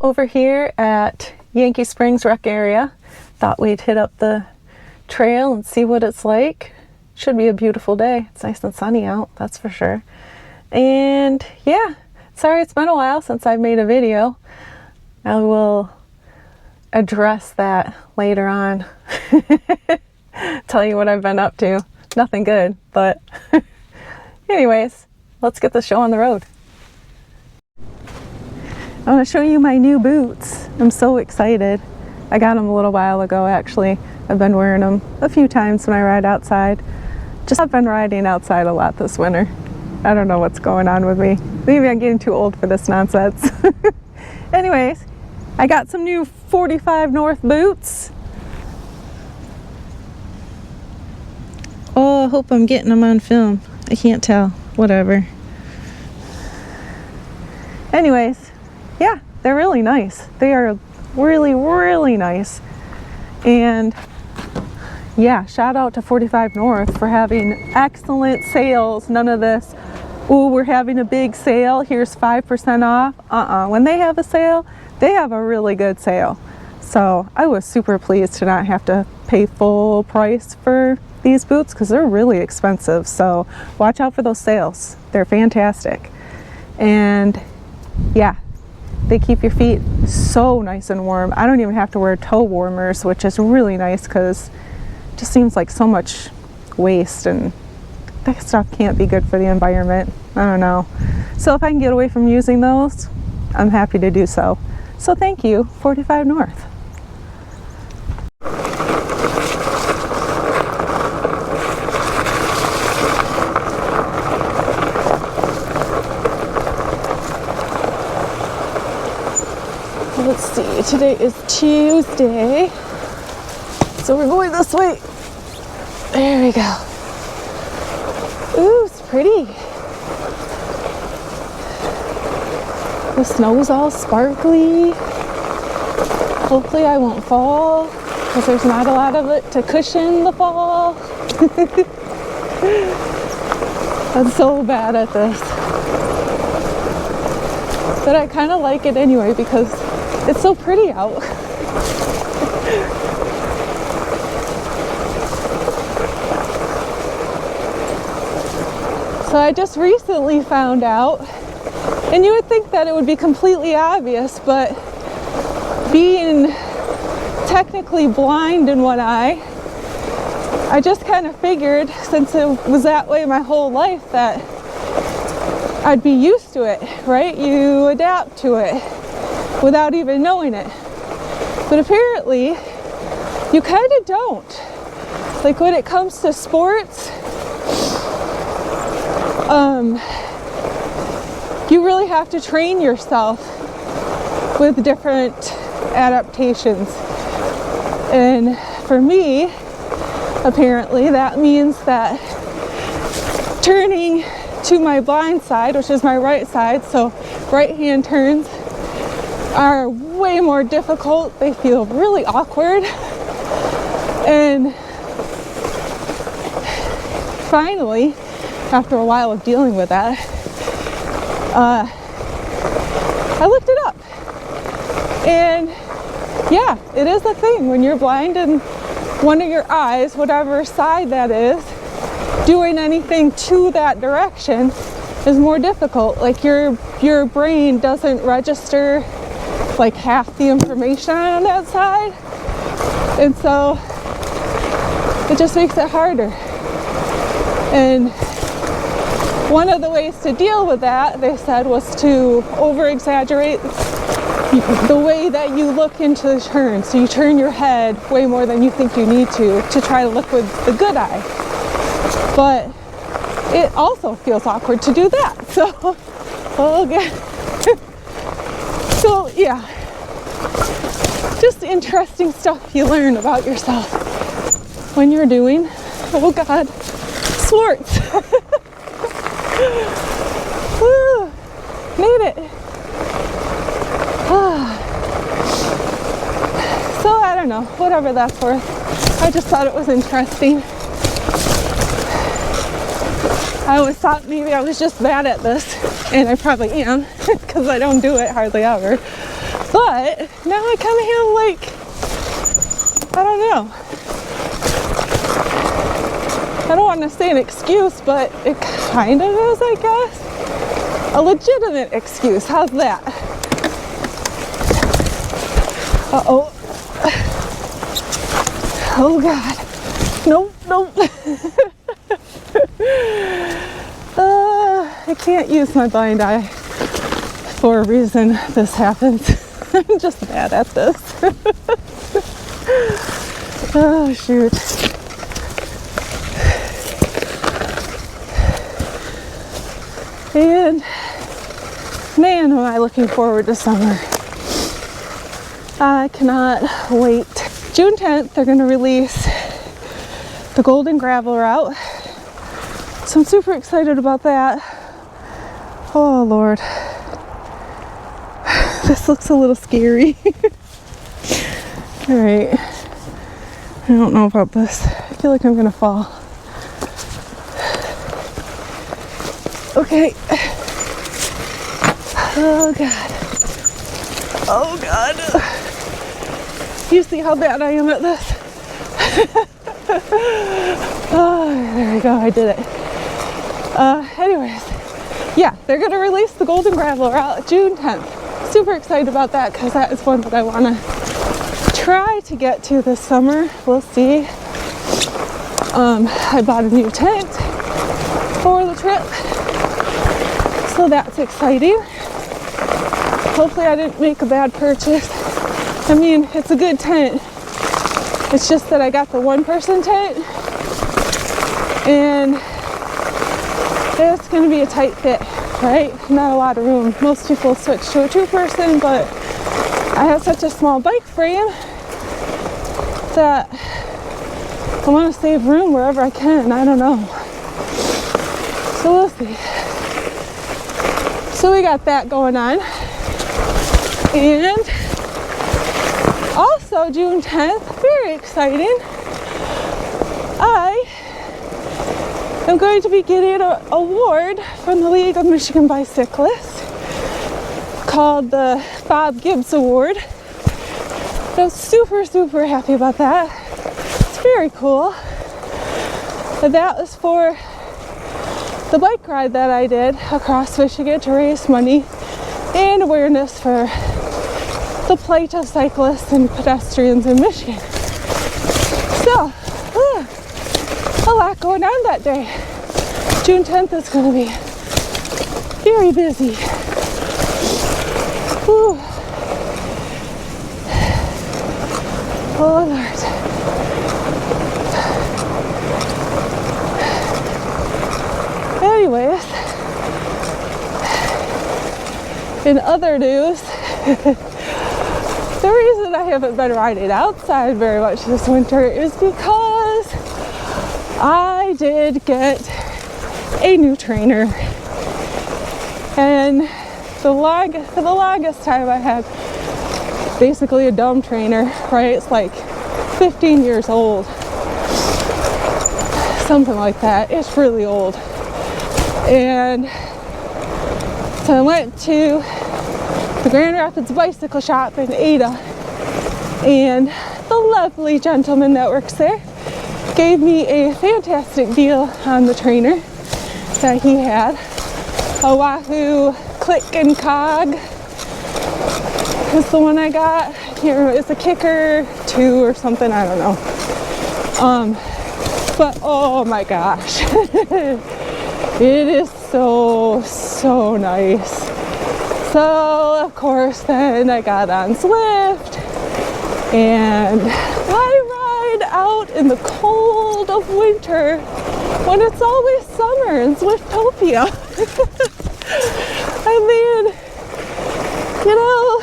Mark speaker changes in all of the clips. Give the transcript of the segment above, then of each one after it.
Speaker 1: Over here at Yankee Springs Rec area. Thought we'd hit up the trail and see what it's like. Should be a beautiful day. It's nice and sunny out, that's for sure. And yeah, sorry it's been a while since I've made a video. I will address that later on. Tell you what I've been up to. Nothing good, but anyways, let's get the show on the road. I want to show you my new boots. I'm so excited. I got them a little while ago actually. I've been wearing them a few times when I ride outside. I've been riding outside a lot this winter. I don't know what's going on with me. Maybe I'm getting too old for this nonsense. Anyways, I got some new 45 North boots. Oh, I hope I'm getting them on film. I can't tell. Whatever. Anyways, yeah, they're really nice. They are really, really nice. And yeah, shout out to 45 North for having excellent sales. None of this, ooh, we're having a big sale, here's 5% off. When they have a sale, they have a really good sale. So I was super pleased to not have to pay full price for these boots because they're really expensive. So watch out for those sales. They're fantastic. And yeah, they keep your feet so nice and warm. I don't even have to wear toe warmers, which is really nice because it just seems like so much waste and that stuff can't be good for the environment. I don't know. So if I can get away from using those, I'm happy to do so. So thank you, 45 North. Let's see, today is Tuesday, so we're going this way. There we go. Ooh, it's pretty. The snow's all sparkly. Hopefully I won't fall, because there's not a lot of it to cushion the fall. I'm so bad at this. But I kind of like it anyway, because it's so pretty out. So I just recently found out, and you would think that it would be completely obvious, but being technically blind in one eye, I just kind of figured, since it was that way my whole life, that I'd be used to it, right? You adapt to it without even knowing it. But apparently, you kind of don't. Like when it comes to sports, you really have to train yourself with different adaptations. And for me, apparently, that means that turning to my blind side, which is my right side, so right hand turns are way more difficult. They feel really awkward. And finally, after a while of dealing with that, I looked it up. And yeah, it is a thing. When you're blind in one of your eyes, whatever side that is, doing anything to that direction is more difficult. Like your brain doesn't register like half the information on that side, and so it just makes it harder. And one of the ways to deal with that, they said, was to over exaggerate the way that you look into the turn. So you turn your head way more than you think you need to try to look with the good eye. But it also feels awkward to do that. So, okay. So yeah, just interesting stuff you learn about yourself when you're doing, oh God, sports. Woo, made it. So I don't know, whatever that's worth. I just thought it was interesting. I always thought maybe I was just bad at this, and I probably am, because I don't do it hardly ever. But now I kind of have like, I don't know. I don't want to say an excuse, but it kind of is, I guess. A legitimate excuse. How's that? Uh-oh. Oh, God. Nope, nope. I can't use my blind eye for a reason this happens. I'm just bad at this. Oh, shoot. And man, am I looking forward to summer. I cannot wait. June 10th, they're going to release the Golden Gravel route. So I'm super excited about that. Oh, Lord. This looks a little scary. All right. I don't know about this. I feel like I'm going to fall. Okay. Oh, God. Oh, God. You see how bad I am at this? Oh, there we go. I did it. Anyways, yeah, they're going to release the Golden Gravel route June 10th. Super excited about that because that is one that I want to try to get to this summer. We'll see. I bought a new tent for the trip, so that's exciting. Hopefully I didn't make a bad purchase. I mean, it's a good tent. It's just that I got the one-person tent, and it's going to be a tight fit, right? Not a lot of room. Most people switch to a two-person, but I have such a small bike frame that I want to save room wherever I can. I don't know. So we'll see. So we got that going on. And also June 10th, very exciting, I am going to be getting an award from the League of Michigan Bicyclists called the Bob Gibbs Award. I'm super, super happy about that. It's very cool. And that was for the bike ride that I did across Michigan to raise money and awareness for the plight of cyclists and pedestrians in Michigan. So, a lot going on that day. June 10th is going to be very busy. Whew. Oh, Lord. Anyways, in other news, the reason I haven't been riding outside very much this winter is because I did get a new trainer. And for the longest time I had basically a dumb trainer, right? It's like 15 years old. Something like that. It's really old. And so I went to the Grand Rapids Bicycle Shop in Ada, and the lovely gentleman that works there gave me a fantastic deal on the trainer that he had. A Wahoo Click and Cog is the one I got. I can't remember, it's a Kicker 2 or something, I don't know. But oh my gosh, it is so nice. So of course then I got on Zwift and I ride out in the cold of winter when it's always summer in Zwiftopia. I mean, you know,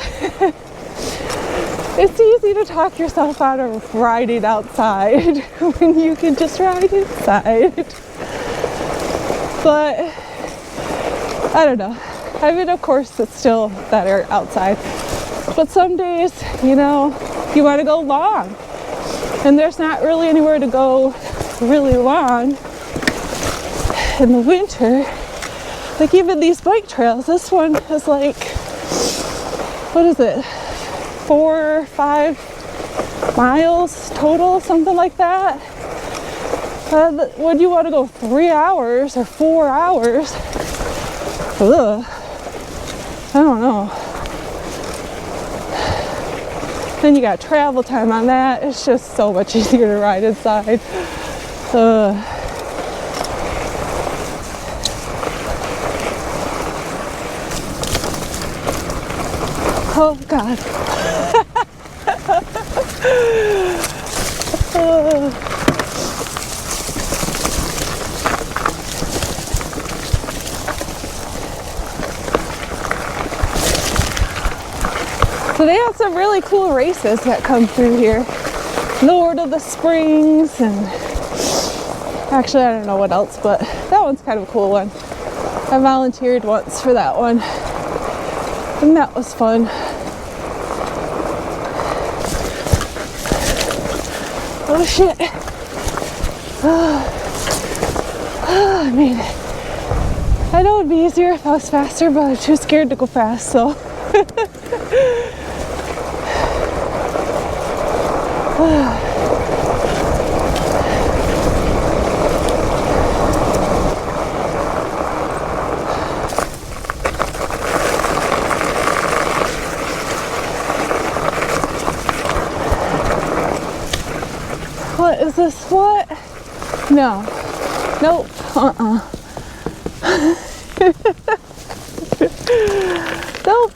Speaker 1: it's easy to talk yourself out of riding outside when you can just ride inside. But I don't know. I mean, of course, it's still better outside. But some days, you know, you want to go long. And there's not really anywhere to go really long in the winter. Like even these bike trails, this one is like, what is it, 4 or 5 miles total, something like that. Would you want to go 3 hours or 4 hours? Ugh. I don't know. Then you got travel time on that. It's just so much easier to ride inside. Oh God. So they have some really cool races that come through here. Lord of the Springs, and actually I don't know what else, but that one's kind of a cool one. I volunteered once for that one, and that was fun. Oh shit. I made it. I know it'd be easier if I was faster, but I'm too scared to go fast, so. What is this? What? No. Nope. Nope.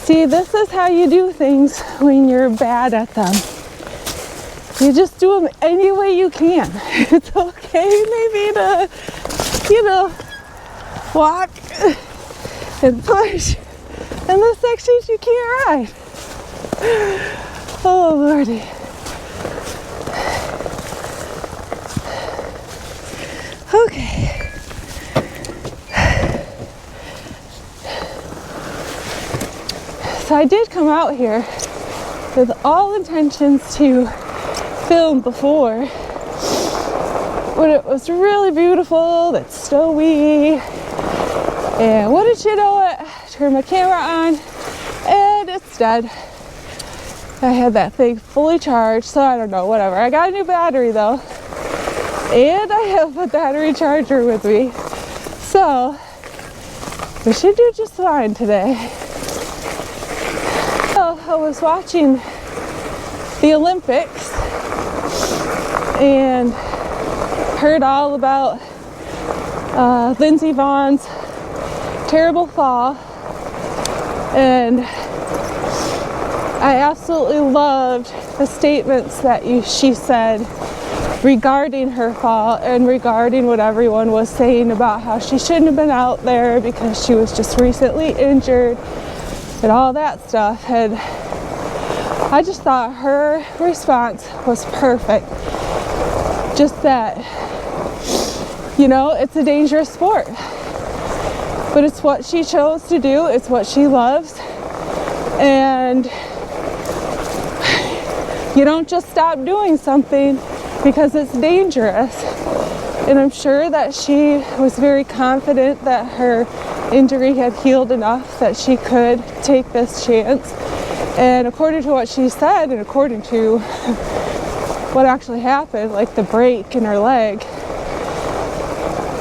Speaker 1: See, this is how you do things when you're bad at them. You just do them any way you can. It's okay maybe to, you know, walk and push in the sections you can't ride. Oh Lordy. Okay. So I did come out here with all intentions to film before, but it was really beautiful, it's snowy, and what did you know it? Turned my camera on and it's dead. I had that thing fully charged, so I don't know, whatever. I got a new battery though, and I have a battery charger with me, so we should do just fine today. I was watching the Olympics and heard all about Lindsey Vohn's terrible fall, and I absolutely loved the statements that she said regarding her fall and regarding what everyone was saying about how she shouldn't have been out there because she was just recently injured and all that stuff. And I just thought her response was perfect. Just that, you know, it's a dangerous sport, but it's what she chose to do, it's what she loves, and you don't just stop doing something because it's dangerous. And I'm sure that she was very confident that her injury had healed enough that she could take this chance. And according to what she said, and according to what actually happened, like the break in her leg,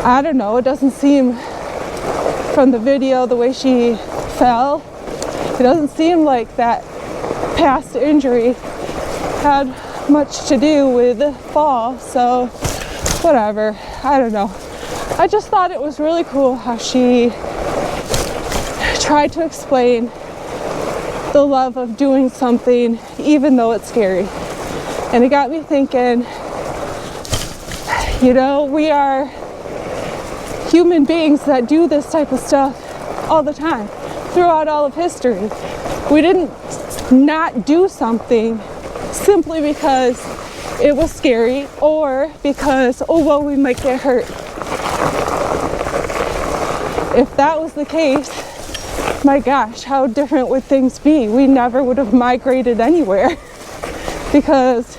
Speaker 1: I don't know, it doesn't seem, from the video, the way she fell, it doesn't seem like that past injury had much to do with the fall, so whatever, I don't know. I just thought it was really cool how she tried to explain the love of doing something even though it's scary. And it got me thinking, you know, we are human beings that do this type of stuff all the time throughout all of history. We didn't not do something simply because it was scary or because, oh well, we might get hurt. If that was the case, my gosh, how different would things be? We never would have migrated anywhere because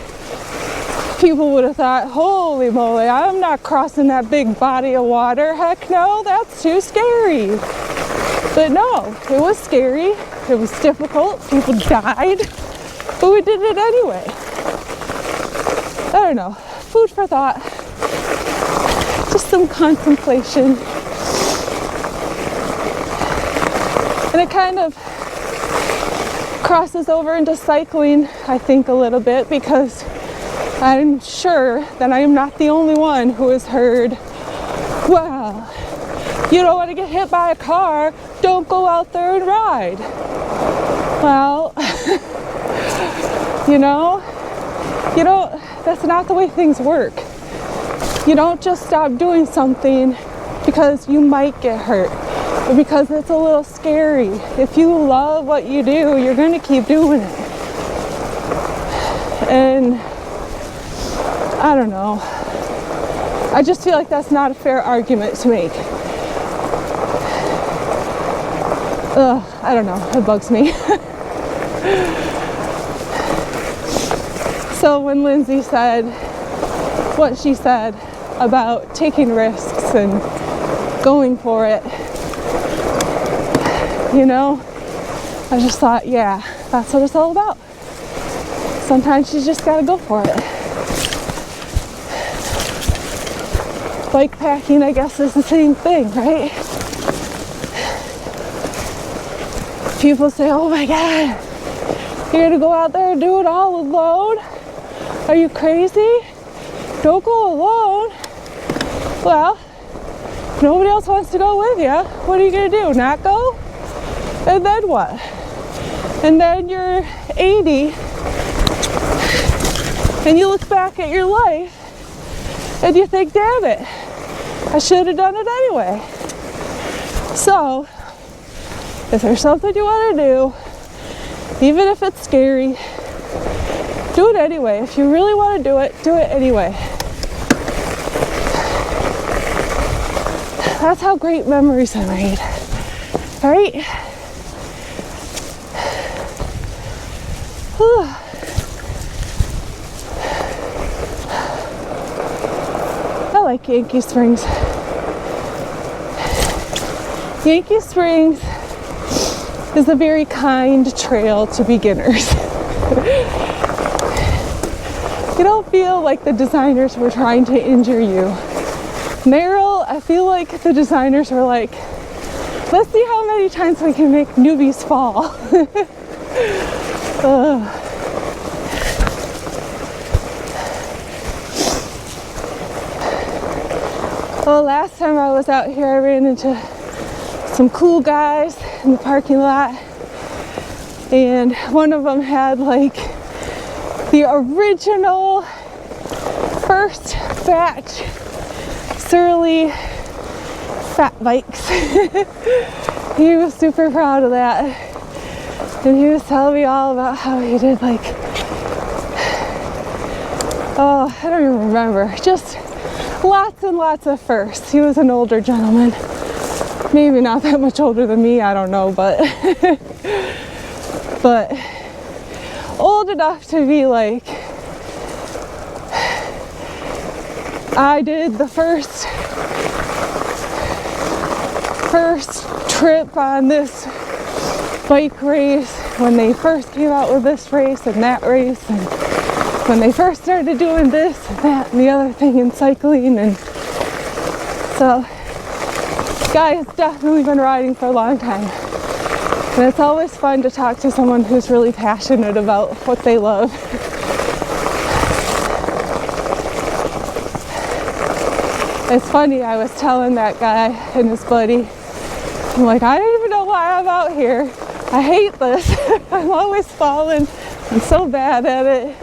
Speaker 1: People would have thought, holy moly, I'm not crossing that big body of water. Heck no, that's too scary. But no, it was scary. It was difficult. People died. But we did it anyway. I don't know. Food for thought. Just some contemplation. And it kind of crosses over into cycling, I think, a little bit, because I'm sure that I am not the only one who has heard, well, you don't want to get hit by a car, don't go out there and ride. Well, that's not the way things work. You don't just stop doing something because you might get hurt, or because it's a little scary. If you love what you do, you're going to keep doing it. And I don't know. I just feel like that's not a fair argument to make. I don't know. It bugs me. So when Lindsay said what she said about taking risks and going for it, I just thought, yeah, that's what it's all about. Sometimes you just gotta go for it. Bike packing, I guess, is the same thing, right? People say, oh my God, you're gonna go out there and do it all alone? Are you crazy? Don't go alone. Well, if nobody else wants to go with you, what are you gonna do? Not go? And then what? And then you're 80 and you look back at your life and you think, damn it, I should have done it anyway. So, if there's something you want to do, even if it's scary, do it anyway. If you really want to do it anyway. That's how great memories are made, right? Whew. I like Yankee Springs. Yankee Springs is a very kind trail to beginners. You don't feel like the designers were trying to injure you. Merrill, I feel like the designers were like, let's see how many times we can make newbies fall. Well, last time I was out here, I ran into some cool guys in the parking lot, and one of them had like the original first batch Surly fat bikes. He was super proud of that, and he was telling me all about how he did like, oh, I don't even remember, just lots and lots of firsts. He was an older gentleman, maybe not that much older than me, I don't know, but but old enough to be like, I did the first trip on this bike race when they first came out with this race and that race, and when they first started doing this and that and the other thing in cycling. And so this guy has definitely been riding for a long time, and it's always fun to talk to someone who's really passionate about what they love. It's funny, I was telling that guy and his buddy, I'm like, I don't even know why I'm out here. I hate this. I'm always falling. I'm so bad at it.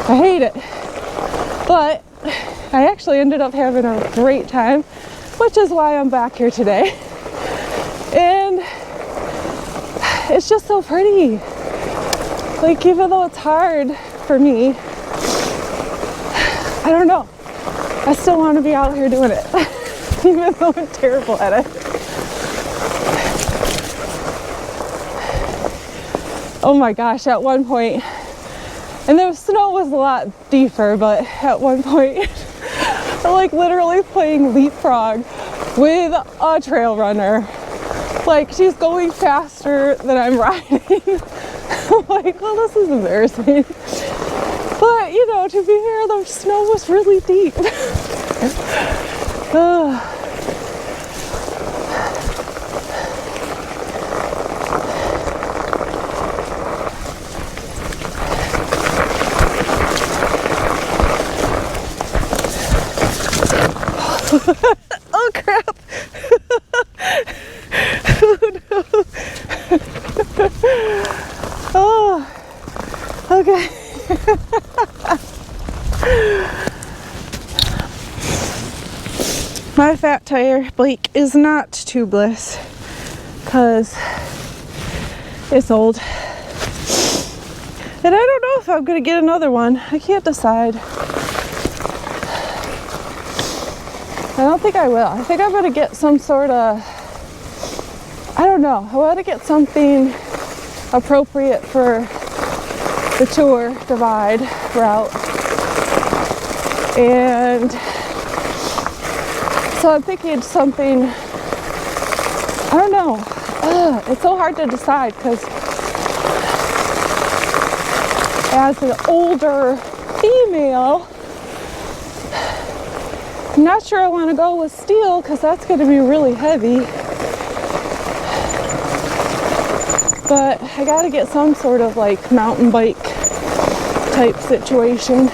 Speaker 1: I hate it. But I actually ended up having a great time, which is why I'm back here today. And it's just so pretty. Like, even though it's hard for me, I don't know, I still want to be out here doing it, even though I'm terrible at it. Oh my gosh, at one point, And the snow was a lot deeper, but at one point, I'm like literally playing leapfrog with a trail runner. Like, she's going faster than I'm riding. I'm like, well, this is embarrassing. But, you know, to be fair, the snow was really deep. Oh crap! Oh no! Oh, okay. My fat tire bike is not tubeless because it's old. And I don't know if I'm gonna get another one. I can't decide. I don't think I will. I think I'm gonna get some sort of, I don't know. I want to get something appropriate for the tour divide route. And so I'm thinking something, I don't know. It's so hard to decide because as an older female, I'm not sure I want to go with steel because that's going to be really heavy. But I got to get some sort of like mountain bike type situation.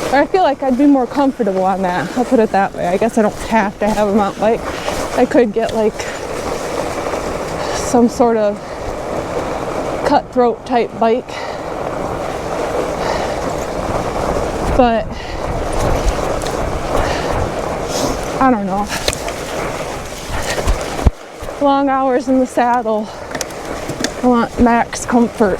Speaker 1: Or I feel like I'd be more comfortable on that. I'll put it that way. I guess I don't have to have a mountain bike. I could get like some sort of cutthroat type bike. But I don't know. Long hours in the saddle. I want max comfort.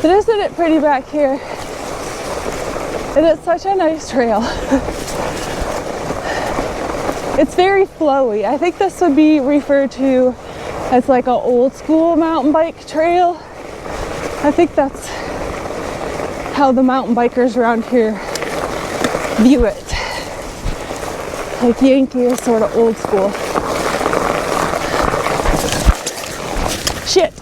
Speaker 1: But isn't it pretty back here? And it's such a nice trail. It's very flowy. I think this would be referred to as like an old school mountain bike trail. I think that's how the mountain bikers around here view it. Like Yankee is sort of old school. Shit.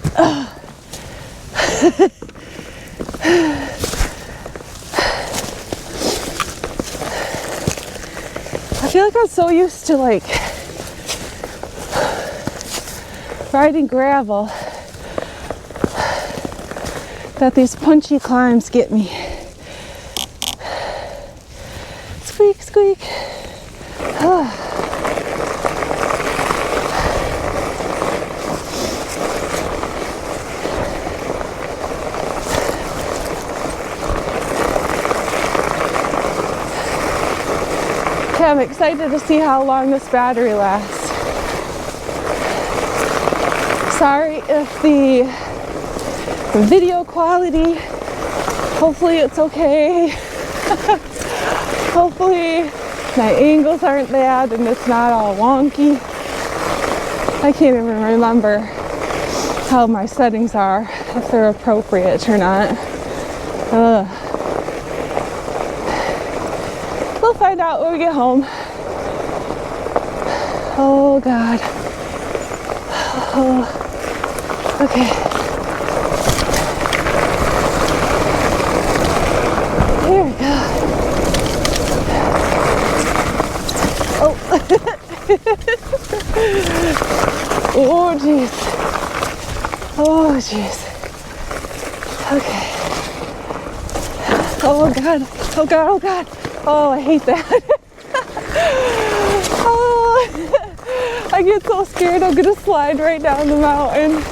Speaker 1: I feel like I'm so used to like riding gravel that these punchy climbs get me. Squeak, squeak. Okay, I'm excited to see how long this battery lasts. Sorry if the video quality, hopefully it's okay. Hopefully my angles aren't bad and it's not all wonky. I can't even remember how my settings are, if they're appropriate or not. We'll find out when we get home. Oh God. Oh. Okay. Here we go. Oh. Oh jeez. Oh jeez. Okay. Oh God. Oh God. Oh God. Oh, I hate that. Oh, I get so scared I'm gonna slide right down the mountain.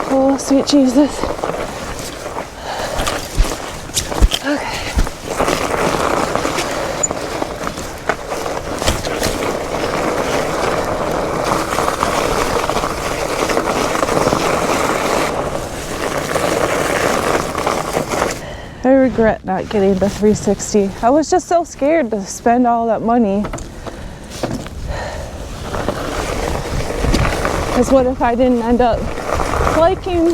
Speaker 1: Oh, sweet Jesus. Okay. I regret not getting the 360. I was just so scared to spend all that money. Because what if I didn't end up liking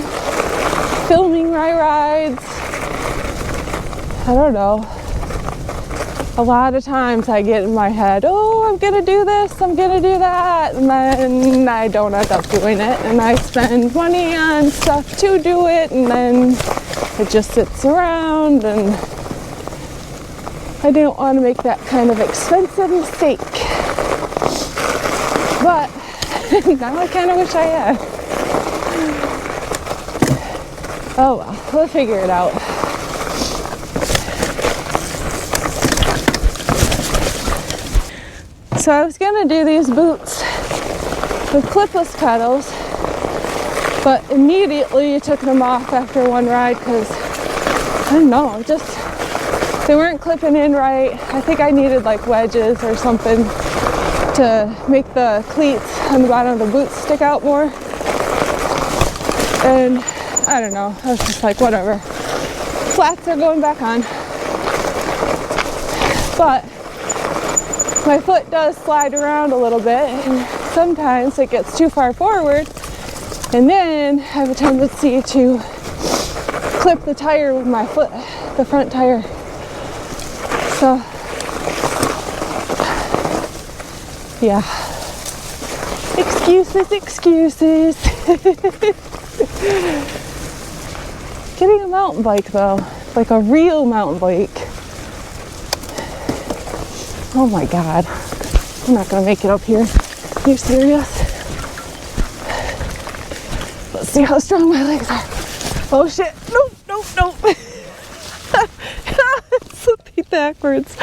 Speaker 1: filming my rides? I don't know. A lot of times I get in my head, oh, I'm gonna do this, I'm gonna do that, and then I don't end up doing it, and I spend money on stuff to do it, and then it just sits around, and I didn't want to make that kind of expensive mistake. But now I kind of wish I had. Oh well, we'll figure it out. So I was gonna do these boots with clipless pedals, but immediately took them off after one ride because, I don't know, just they weren't clipping in right. I think I needed like wedges or something to make the cleats on the bottom of the boots stick out more. And I don't know, I was just like, whatever. Flats are going back on. But my foot does slide around a little bit, and sometimes it gets too far forward, and then I have a tendency to clip the tire with my foot, the front tire. So, yeah. Excuses, excuses. Getting a mountain bike though, like a real mountain bike. Oh my God, I'm not gonna make it up here. Are you serious? Let's see how strong my legs are. Oh shit, nope, nope, nope. Slipping backwards.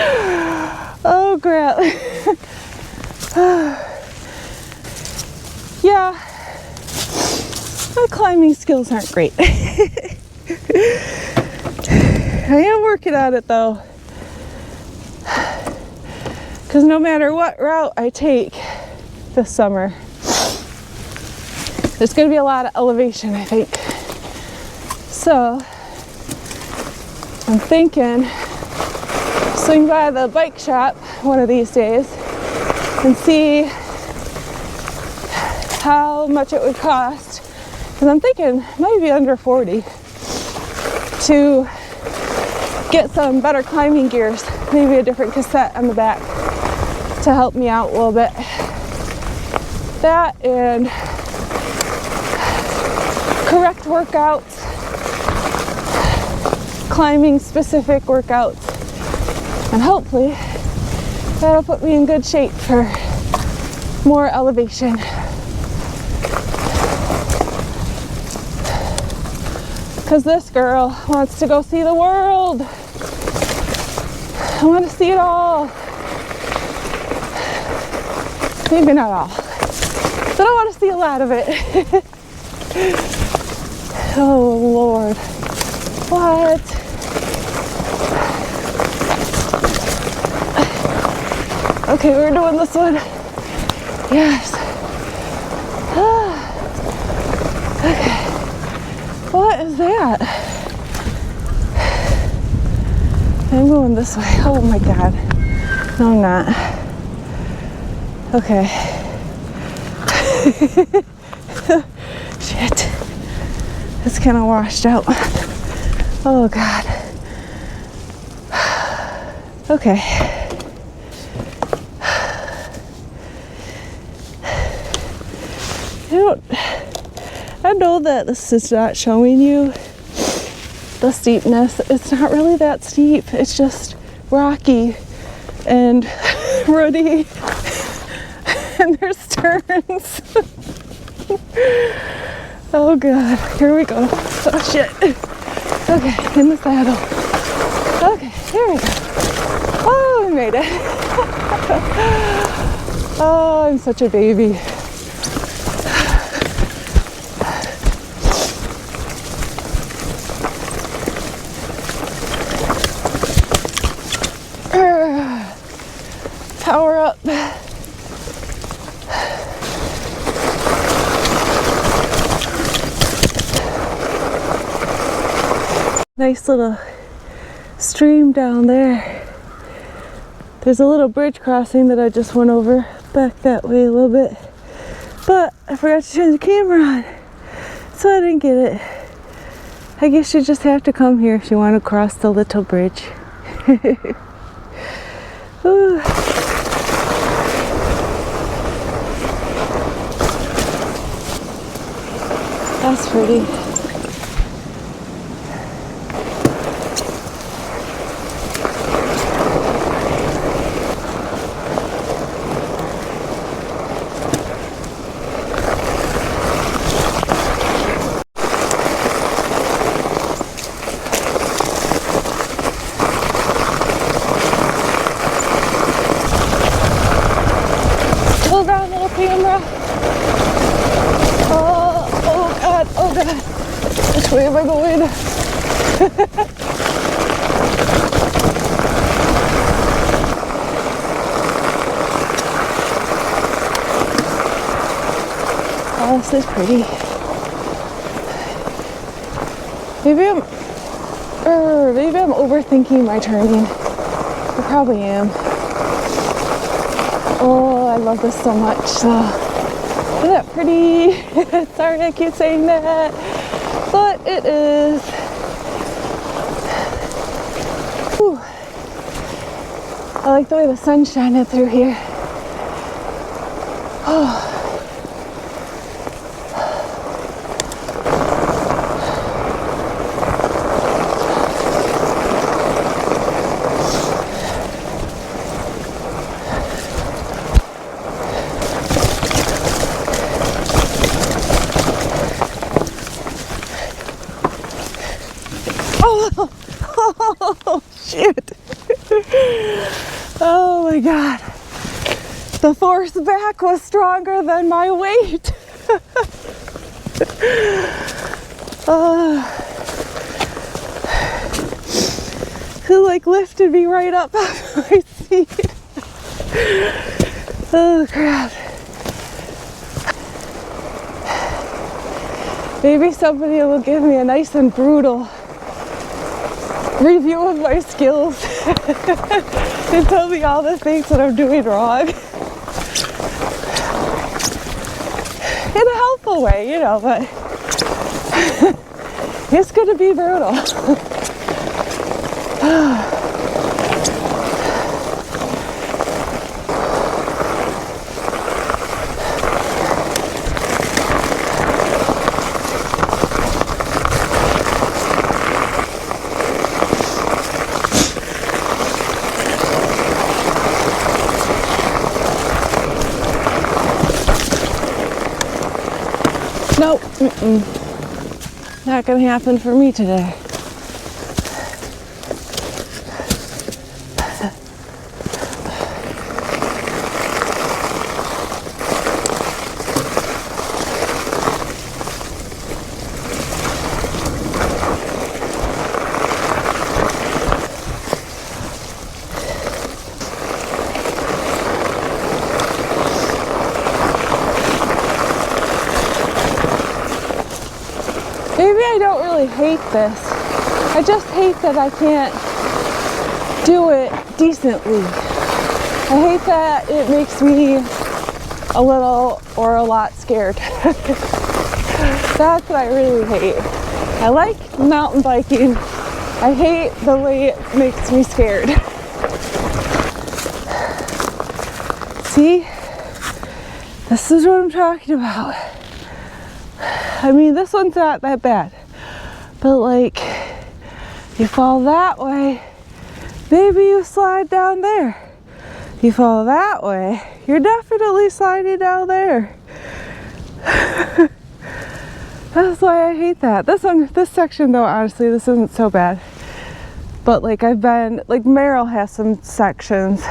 Speaker 1: Oh crap. Yeah, my climbing skills aren't great. I am working on it though. Because no matter what route I take this summer, there's going to be a lot of elevation, I think. So I'm thinking swing by the bike shop one of these days and see how much it would cost. Because I'm thinking maybe under 40 to get some better climbing gears, maybe a different cassette on the back to help me out a little bit. That and correct workouts, climbing specific workouts, and hopefully that'll put me in good shape for more elevation. Because this girl wants to go see the world. I want to see it all. Maybe not all, but I want to see a lot of it. Oh Lord, what? Okay, we're doing this one. Yes. Okay. What is that? I'm going this way. Oh my God. No, I'm not. Okay. Shit. It's kind of washed out. Oh God. Okay. I know that this is not showing you the steepness. It's not really that steep. It's just rocky and rooty. And there's turns. Oh God, here we go. Oh shit. Okay, in the saddle. Okay, here we go. Oh, I made it. Oh, I'm such a baby. Power up. Nice little stream down there. There's a little bridge crossing that I just went over back that way a little bit, but I forgot to turn the camera on, so I didn't get it. I guess you just have to come here if you want to cross the little bridge. Ooh. That's pretty. Hold on, little camera. Oh God. Which way am I going? Oh, this is pretty. Maybe I'm overthinking my turning. I probably am. Oh, I love this so much. Isn't that pretty? Sorry I keep saying that, but it is. Whew. I like the way the sun's shining through here. Oh. Oh, shoot. Oh my God. The force back was stronger than my weight. It like lifted me right up off my seat. Oh crap. Maybe somebody will give me a nice and brutal review of my skills and tell me all the things that I'm doing wrong. In a helpful way, you know, but it's gonna be brutal. Nope, not gonna happen for me today. Maybe I don't really hate this. I just hate that I can't do it decently. I hate that it makes me a little or a lot scared. That's what I really hate. I like mountain biking. I hate the way it makes me scared. See? This is what I'm talking about. I mean, this one's not that bad, but like, you fall that way, maybe you slide down there. You fall that way, you're definitely sliding down there. That's why I hate that. This section though, honestly, this isn't so bad. But like like Merrill has some sections,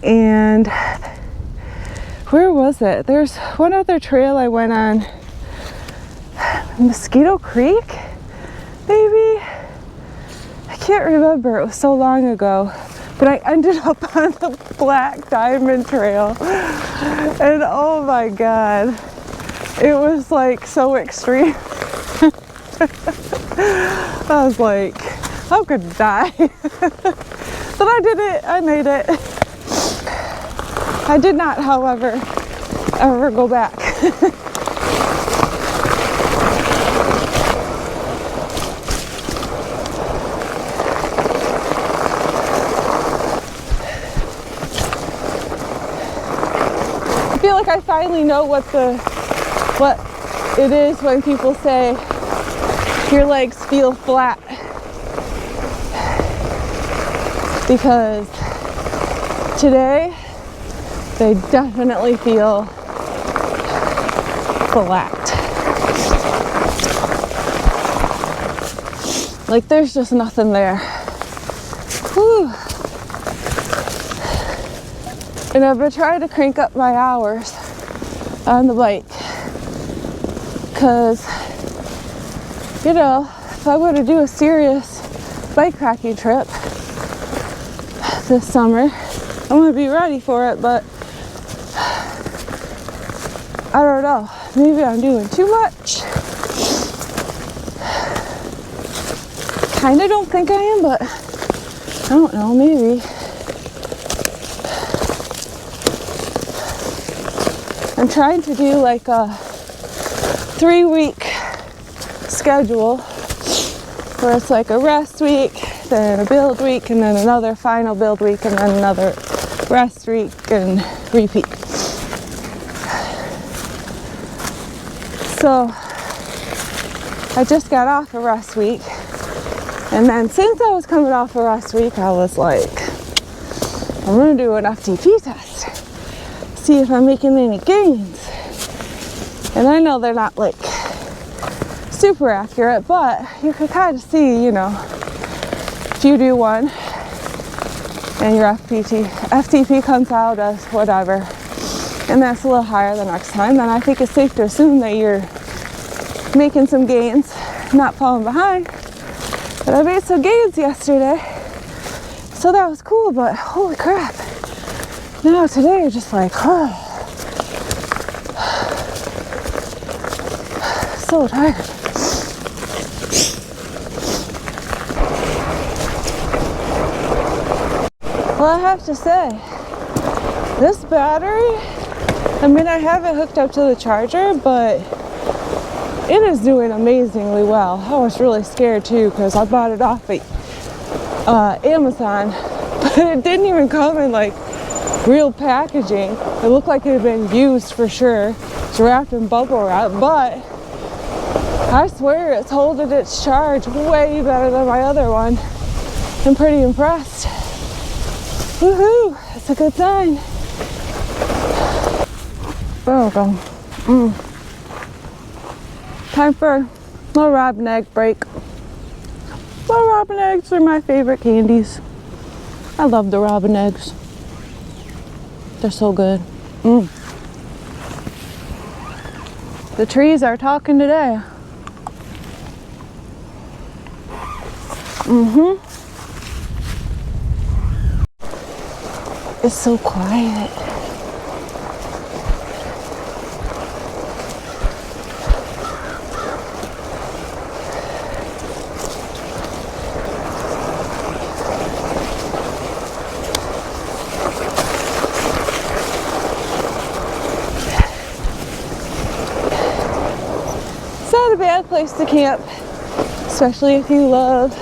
Speaker 1: and where was it? There's one other trail I went on. Mosquito Creek, maybe? I can't remember, it was so long ago, but I ended up on the Black Diamond Trail, and oh my God, it was like so extreme. I was like, I'm gonna die. But I did it, I made it. I did not, however, ever go back. I feel like I finally know what it is when people say your legs feel flat, because today they definitely feel flat. Like there's just nothing there. Whew. And I've been trying to crank up my hours on the bike, because, you know, if I were to do a serious bike packing trip this summer, I want to be ready for it, but I don't know. Maybe I'm doing too much. Kind of don't think I am, but I don't know, maybe. I'm trying to do like a 3-week schedule where it's like a rest week, then a build week, and then another final build week, and then another rest week, and repeat. So I just got off a rest week, and then since I was coming off a rest week, I was like, I'm gonna do an FTP test, see if I'm making any gains. And I know they're not like super accurate, but you can kind of see, you know, if you do one and your FTP comes out as whatever, and that's a little higher the next time, then I think it's safe to assume that you're making some gains, not falling behind. But I made some gains yesterday, so that was cool, but holy crap. Now today you're just like, oh, so tired. Well, I have to say, this battery, I mean, I have it hooked up to the charger, but it is doing amazingly well. I was really scared too, because I bought it off of Amazon, but it didn't even come in like real packaging. It looked like it had been used for sure. It's wrapped in bubble wrap, but I swear it's holding its charge way better than my other one. I'm pretty impressed. Woohoo! That's a good sign. There we go. Time for a little robin egg break. Well, robin eggs are my favorite candies. I love the robin eggs. They're so good. The trees are talking today. It's so quiet. It's not a bad place to camp, especially if you love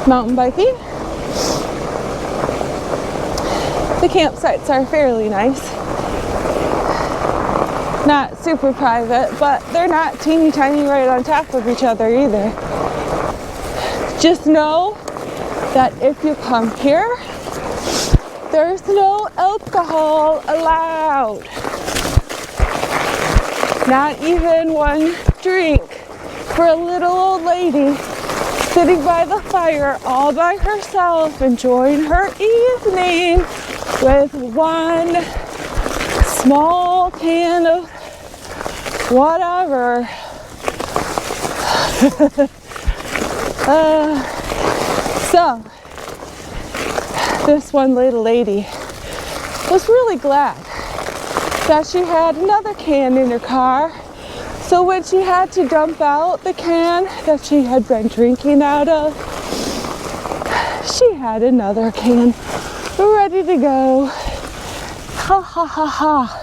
Speaker 1: mountain biking. The campsites are fairly nice. Not super private, but they're not teeny tiny right on top of each other either. Just know that if you come here, there's no alcohol allowed. Not even one drink for a little old lady sitting by the fire all by herself, enjoying her evening with one small can of whatever. So this one little lady was really glad that she had another can in her car, so when she had to dump out the can that she had been drinking out of, she had another can ready to go. Ha ha ha ha.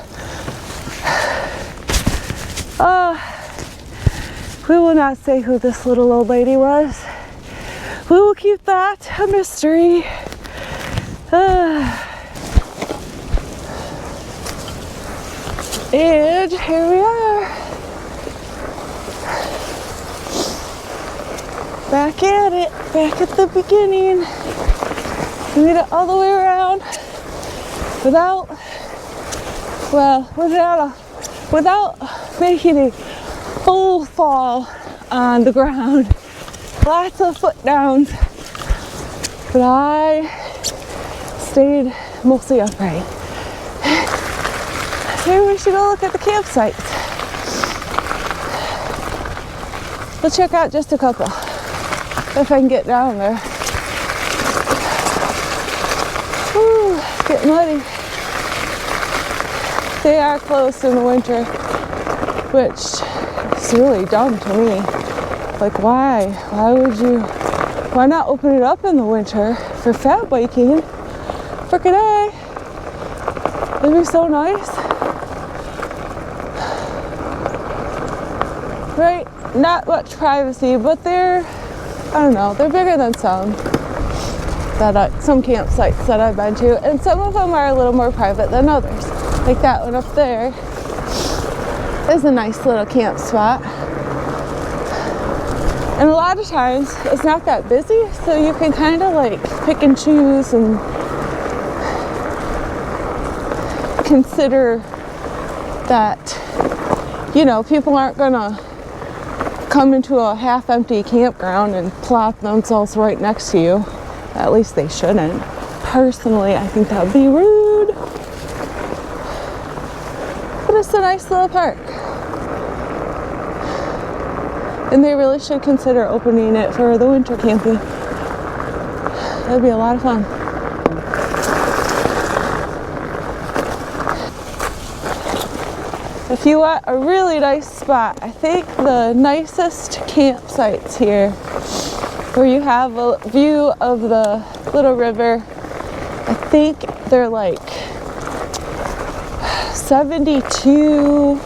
Speaker 1: We will not say who this little old lady was. We will keep that a mystery. And here we are. Back at it, back at the beginning. We made it all the way around without making a full fall on the ground. Lots of foot downs, but I stayed mostly upright. Maybe we should go look at the campsites. We'll check out just a couple, if I can get down there. Whew, get muddy. They are closed in the winter, which is really dumb to me. Like, why? Why not open it up in the winter for fat biking? Frickin' A. It'd be so nice. Right? Not much privacy, but they're, I don't know, they're bigger than some campsites that I've been to, and some of them are a little more private than others. Like that one up there is a nice little camp spot. And a lot of times it's not that busy, so you can kind of like pick and choose and consider that, you know, people aren't gonna come into a half-empty campground and plop themselves right next to you. At least they shouldn't. Personally, I think that would be rude. But it's a nice little park. And they really should consider opening it for the winter camping. That'd be a lot of fun. If you want a really nice spot, I think the nicest campsites here, where you have a view of the little river, I think they're like 72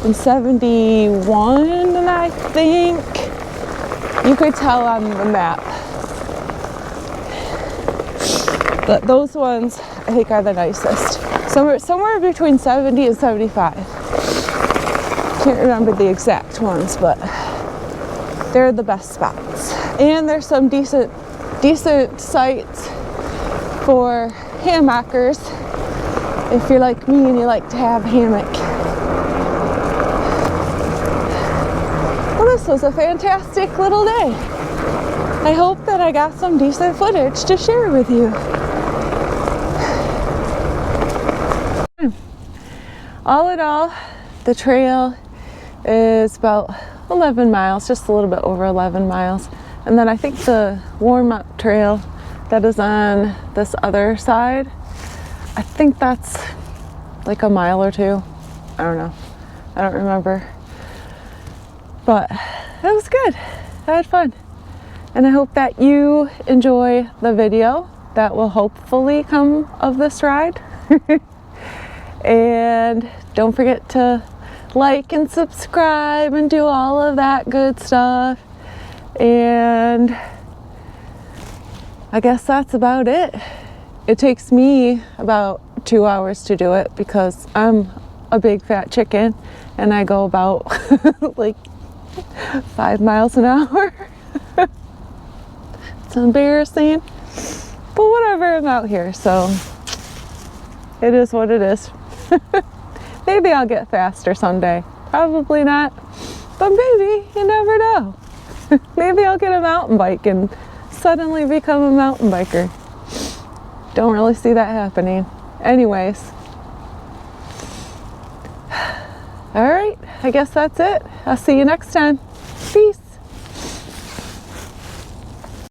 Speaker 1: and 71, and I think you could tell on the map. But those ones I think are the nicest. Somewhere between 70 and 75. Can't remember the exact ones, but they're the best spots. And there's some decent sites for hammockers if you're like me and you like to have a hammock. Well, this was a fantastic little day. I hope that I got some decent footage to share with you. All in all, the trail is about 11 miles, just a little bit over 11 miles. And then I think the warm-up trail that is on this other side, I think that's like a mile or two. I don't know. I don't remember. But it was good. I had fun. And I hope that you enjoy the video that will hopefully come of this ride. And don't forget to like and subscribe and do all of that good stuff. And I guess that's about it. It takes me about 2 hours to do it because I'm a big fat chicken and I go about like 5 miles an hour. It's embarrassing, but whatever, I'm out here, so it is what it is. Maybe I'll get faster someday. Probably not, but maybe, you never know. Maybe I'll get a mountain bike and suddenly become a mountain biker. Don't really see that happening. Anyways. All right, I guess that's it. I'll see you next time.